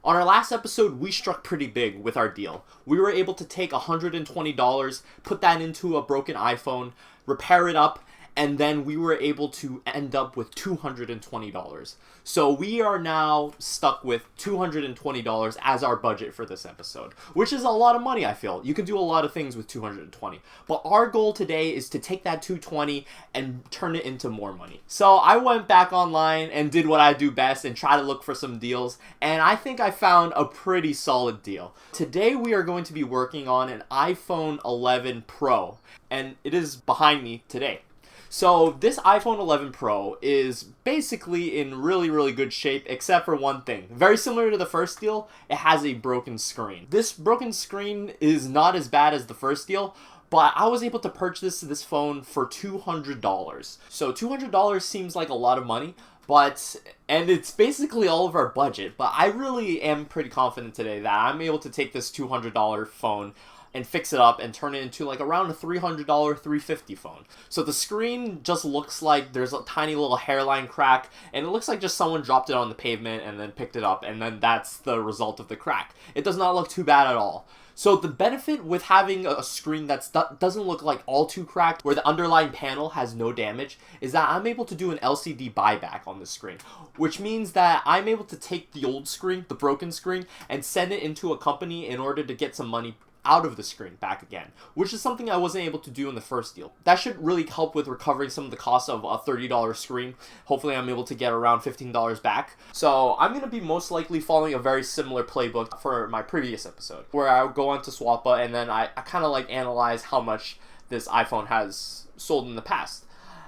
On our last episode, we struck pretty big with our deal. We were able to take $120, put that into a broken iPhone, repair it up, and then we were able to end up with $220. So we are now stuck with $220 as our budget for this episode, which is a lot of money, I feel. You can do a lot of things with $220. But our goal today is to take that $220 and turn it into more money. So I went back online and did what I do best and try to look for some deals, and I think I found a pretty solid deal. Today we are going to be working on an iPhone 11 Pro, and it is behind me today. So this iPhone 11 Pro is basically in really good shape, except for one thing. Very similar to the first deal, it has a broken screen. This broken screen is not as bad as the first deal, but I was able to purchase this phone for $200. So $200 seems like a lot of money, and it's basically all of our budget, but I really am pretty confident today that I'm able to take this $200 phone and fix it up and turn it into like around a $300, $350 phone. So the screen just looks like there's a tiny little hairline crack, and it looks like just someone dropped it on the pavement and then picked it up, and then that's the result of the crack. It does not look too bad at all. So the benefit with having a screen that doesn't look like all too cracked, where the underlying panel has no damage, is that I'm able to do an LCD buyback on the screen, which means that I'm able to take the old screen, the broken screen, and send it into a company in order to get some money out of the screen back again, which is something I wasn't able to do in the first deal. That should really help with recovering some of the cost of a $30 screen. Hopefully I'm able to get around $15 back. So I'm going to be most likely following a very similar playbook for my previous episode, where I would go onto Swappa and then I kind of like analyze how much this iPhone has sold in the past.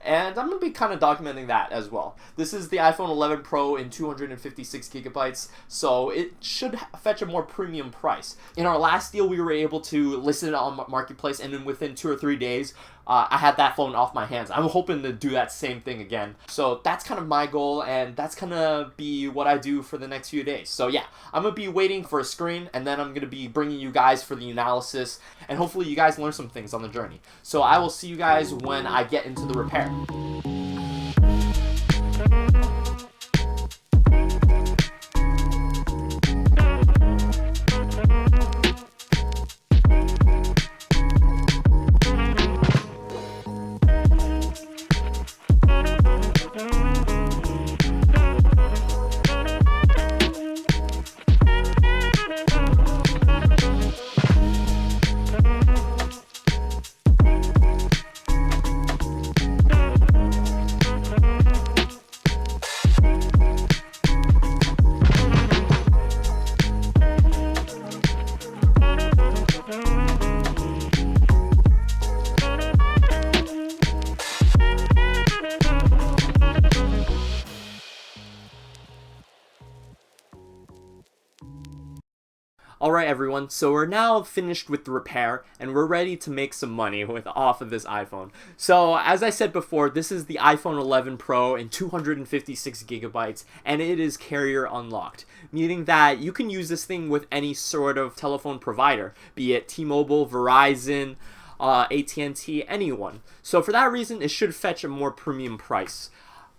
And I'm going to be kind of documenting that as well. This is the iPhone 11 Pro in 256 gigabytes, so it should fetch a more premium price. In our last deal, we were able to list it on Marketplace, and then within 2 or 3 days, I had that phone off my hands. I'm hoping to do that same thing again. So that's kind of my goal, and that's going to be what I do for the next few days. So yeah, I'm going to be waiting for a screen, and then I'm going to be bringing you guys for the analysis, and hopefully you guys learn some things on the journey. So I will see you guys when I get into the repair. Alright everyone, so we're now finished with the repair, and we're ready to make some money off of this iPhone. So, as I said before, this is the iPhone 11 Pro in 256 gigabytes, and it is carrier unlocked, meaning that you can use this thing with any sort of telephone provider, be it T-Mobile, Verizon, AT&T, anyone. So for that reason, it should fetch a more premium price.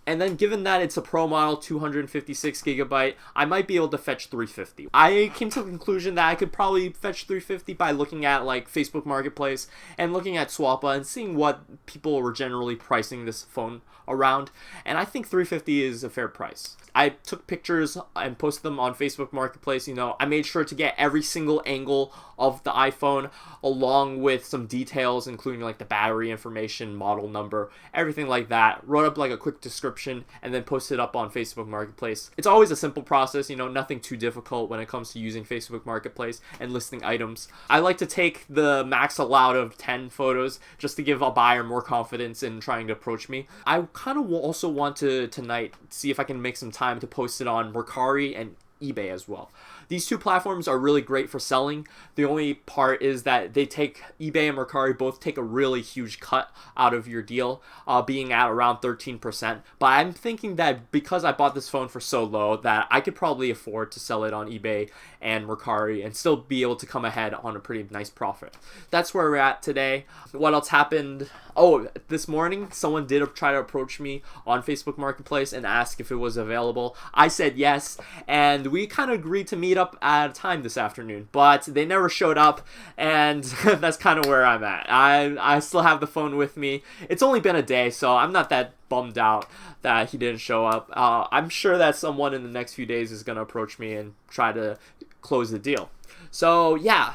And then given that it's a Pro model, 256 gigabyte, I might be able to fetch 350. I came to the conclusion that I could probably fetch 350 by looking at like Facebook Marketplace and looking at Swappa and seeing what people were generally pricing this phone around. And I think 350 is a fair price. I took pictures and posted them on Facebook Marketplace. You know, I made sure to get every single angle of the iPhone along with some details, including like the battery information, model number, everything like that. Wrote up like a quick description and then posted it up on Facebook Marketplace. It's always a simple process, you know, nothing too difficult when it comes to using Facebook Marketplace and listing items. I like to take the max allowed of 10 photos just to give a buyer more confidence in trying to approach me. I kind of also want to tonight see if I can make some time to post it on Mercari and eBay as well. These two platforms are really great for selling. The only part is that eBay and Mercari both take a really huge cut out of your deal, being at around 13%. But I'm thinking that because I bought this phone for so low that I could probably afford to sell it on eBay and Mercari and still be able to come ahead on a pretty nice profit. That's where we're at today. What else happened? Oh, this morning, someone did try to approach me on Facebook Marketplace and ask if it was available. I said yes, and we kind of agreed to meet up at a time this afternoon, but they never showed up, and that's kind of where I'm at. I still have the phone with me. It's only been a day, so I'm not that bummed out that he didn't show up. I'm sure that someone in the next few days is going to approach me and try to close the deal. So yeah,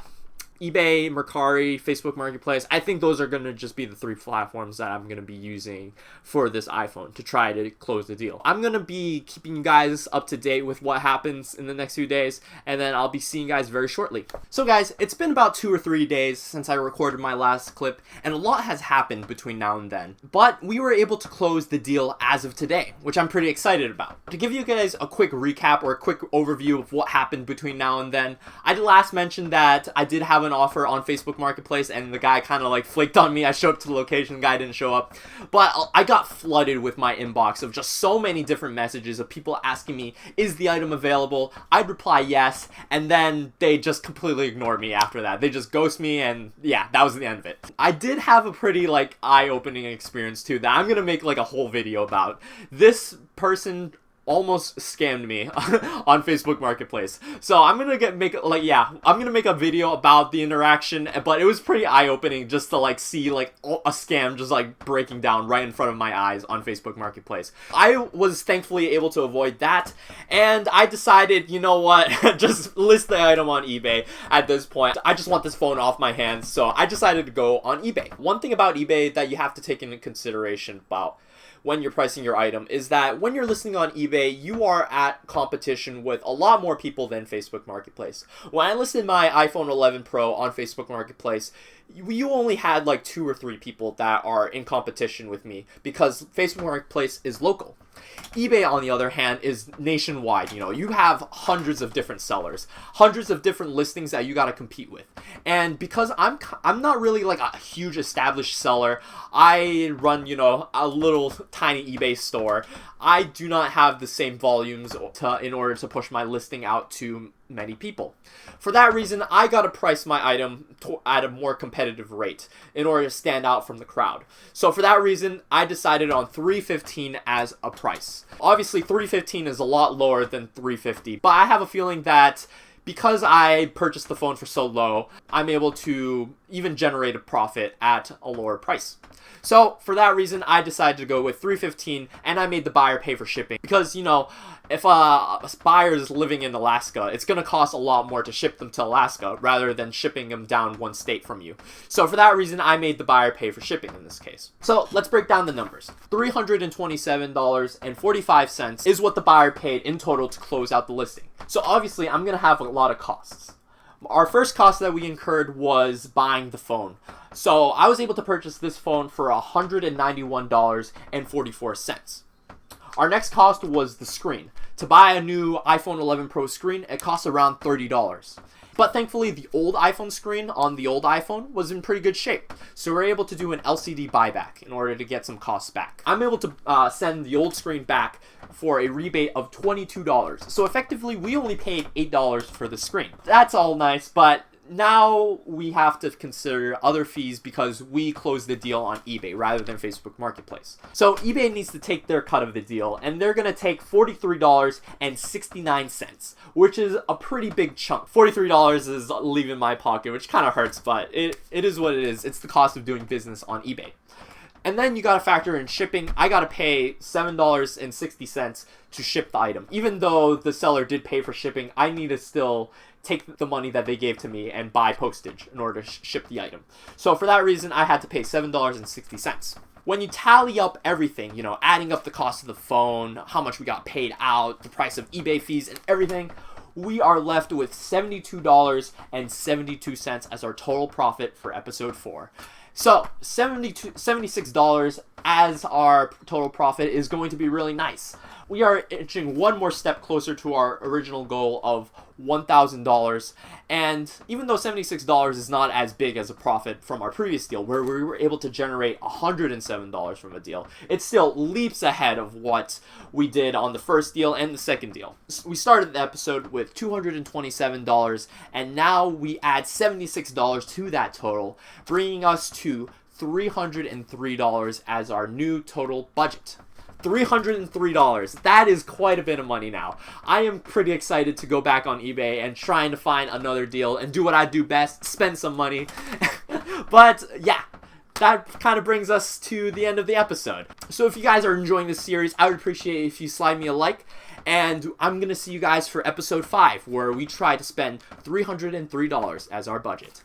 eBay, Mercari, Facebook Marketplace, I think those are going to just be the 3 platforms that I'm going to be using for this iPhone to try to close the deal. I'm going to be keeping you guys up to date with what happens in the next few days, and then I'll be seeing you guys very shortly. So guys, it's been about 2 or 3 days since I recorded my last clip, and a lot has happened between now and then. But we were able to close the deal as of today, which I'm pretty excited about. To give you guys a quick recap or a quick overview of what happened between now and then, I did last mention that I did have an offer on Facebook Marketplace, and the guy kind of like flaked on me. I showed up to the location, the guy didn't show up, but I got flooded with my inbox of just so many different messages of people asking me, is the item available? I'd reply yes, and then they just completely ignore me after that. They just ghost me, and yeah, that was the end of it. I did have a pretty like eye-opening experience too that I'm gonna make like a whole video about. This person almost scammed me on Facebook Marketplace. So I'm gonna I'm gonna make a video about the interaction, but it was pretty eye-opening just to like see like a scam just like breaking down right in front of my eyes on Facebook Marketplace. I was thankfully able to avoid that, and I decided, you know what, just list the item on eBay at this point. I just want this phone off my hands, so I decided to go on eBay. One thing about eBay that you have to take into consideration about when you're pricing your item is that when you're listing on eBay, you are at competition with a lot more people than Facebook Marketplace. When I listed my iPhone 11 Pro on Facebook Marketplace, you only had like 2 or 3 people that are in competition with me because Facebook Marketplace is local. eBay, on the other hand, is nationwide. You know, you have hundreds of different sellers, hundreds of different listings that you got to compete with. And because I'm not really like a huge established seller, I run, you know, a little tiny eBay store. I do not have the same volumes in order to push my listing out to many people. For that reason, I got to price my item at a more competitive rate in order to stand out from the crowd. So for that reason, I decided on $315 as a price. Obviously, $315 is a lot lower than $350, but I have a feeling that because I purchased the phone for so low, I'm able to even generate a profit at a lower price. So for that reason, I decided to go with $315, and I made the buyer pay for shipping because, you know, if a buyer is living in Alaska, it's going to cost a lot more to ship them to Alaska rather than shipping them down one state from you. So for that reason, I made the buyer pay for shipping in this case. So let's break down the numbers. $327.45 is what the buyer paid in total to close out the listing. So obviously, I'm going to have a lot of costs. Our first cost that we incurred was buying the phone. So I was able to purchase this phone for $191.44. Our next cost was the screen. To buy a new iPhone 11 Pro screen, it costs around $30. But thankfully, the old iPhone screen on the old iPhone was in pretty good shape. So we're able to do an LCD buyback in order to get some costs back. I'm able to send the old screen back for a rebate of $22. So effectively, we only paid $8 for the screen. That's all nice, but now we have to consider other fees because we closed the deal on eBay rather than Facebook Marketplace. So eBay needs to take their cut of the deal, and they're going to take $43.69, which is a pretty big chunk. $43 is leaving my pocket, which kind of hurts, but it is what it is. It's the cost of doing business on eBay. And then you got to factor in shipping. I got to pay $7.60 to ship the item. Even though the seller did pay for shipping, I need to still take the money that they gave to me and buy postage in order to ship the item. So for that reason, I had to pay $7.60. When you tally up everything, you know, adding up the cost of the phone, how much we got paid out, the price of eBay fees and everything, we are left with $72.72 as our total profit for episode 4. So $76 as our total profit is going to be really nice. We are inching one more step closer to our original goal of $1,000, and even though $76 is not as big as a profit from our previous deal where we were able to generate $107 from a deal, it still leaps ahead of what we did on the first deal and the second deal. We started the episode with $227, and now we add $76 to that total, bringing us to $303 as our new total budget. $303. That is quite a bit of money now. I am pretty excited to go back on eBay and trying to find another deal and do what I do best, spend some money. But yeah, that kind of brings us to the end of the episode. So if you guys are enjoying this series, I would appreciate it if you slide me a like. And I'm going to see you guys for episode 5, where we try to spend $303 as our budget.